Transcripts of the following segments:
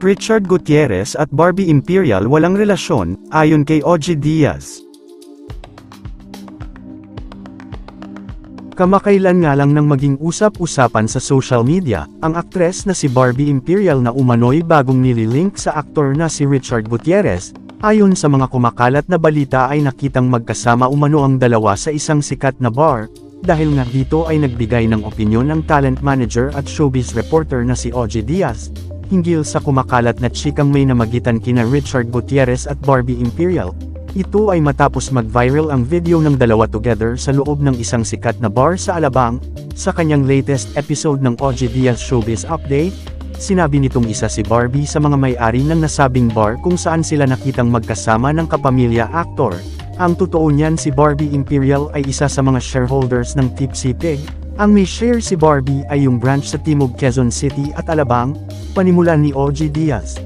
Richard Gutierrez at Barbie Imperial walang relasyon, ayon kay OG Diaz. Kamakailan nga lang nang maging usap-usapan sa social media, ang aktres na si Barbie Imperial na umano'y bagong nililink sa aktor na si Richard Gutierrez. Ayon sa mga kumakalat na balita ay nakitang magkasama umano ang dalawa sa isang sikat na bar, dahil nga dito ay nagbigay ng opinyon ang talent manager at showbiz reporter na si OG Diaz, hinggil sa kumakalat na chikang may namagitan kina Richard Gutierrez at Barbie Imperial. Ito ay matapos mag-viral ang video ng dalawa together sa loob ng isang sikat na bar sa Alabang. Sa kanyang latest episode ng OG Diaz Showbiz Update, sinabi nitong isa si Barbie sa mga may-ari ng nasabing bar kung saan sila nakitang magkasama ng kapamilya aktor. Ang totoo niyan, si Barbie Imperial ay isa sa mga shareholders ng Tipsy Pig. Ang may share si Barbie ay yung branch sa Timog, Quezon City at Alabang, panimulan ni OG Diaz.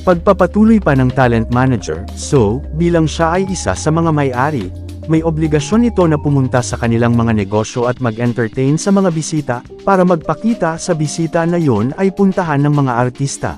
Pagpapatuloy pa ng talent manager, so, bilang siya ay isa sa mga may-ari, may obligasyon ito na pumunta sa kanilang mga negosyo at mag-entertain sa mga bisita, para magpakita sa bisita na yon ay puntahan ng mga artista.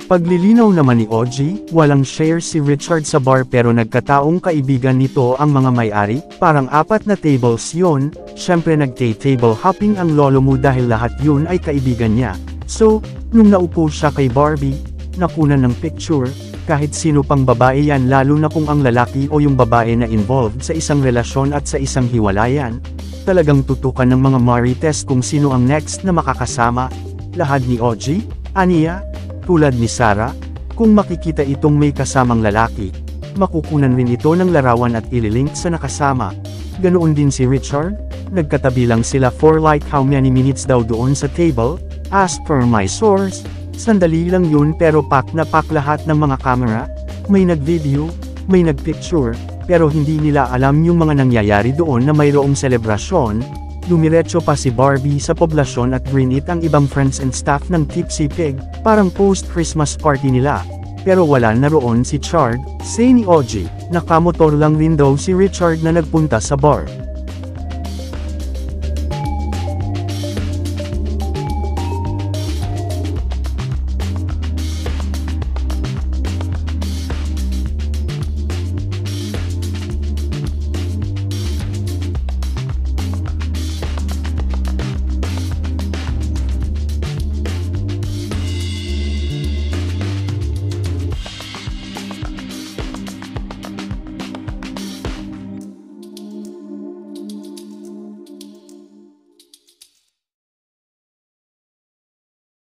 Paglilinaw naman ni OG, walang share si Richard sa bar pero nagkataong kaibigan nito ang mga may-ari, parang 4 na tables yon, syempre nag-table hopping ang lolo mo dahil lahat yun ay kaibigan niya. So, nung naupo siya kay Barbie, nakunan ng picture, kahit sino pang babae yan lalo na kung ang lalaki o yung babae na involved sa isang relasyon at sa isang hiwalayan, talagang tutukan ng mga marites kung sino ang next na makakasama. Lahad ni OG, aniya, tulad ni Sarah, kung makikita itong may kasamang lalaki, makukunan rin ito ng larawan at ililink sa nakasama. Ganoon din si Richard, nagkatabi lang sila for like how many minutes daw doon sa table. As per my source, sandali lang yun pero pack na pack lahat ng mga camera, may nag-video, may nag-picture, pero hindi nila alam yung mga nangyayari doon na mayroong selebrasyon. Dumiretso pa si Barbie sa poblasyon at grinit ang ibang friends and staff ng Tipsy Pig, parang post-Christmas party nila. Pero wala na roon si Chard, say ni OG, nakamotor lang rin daw si Richard na nagpunta sa bar.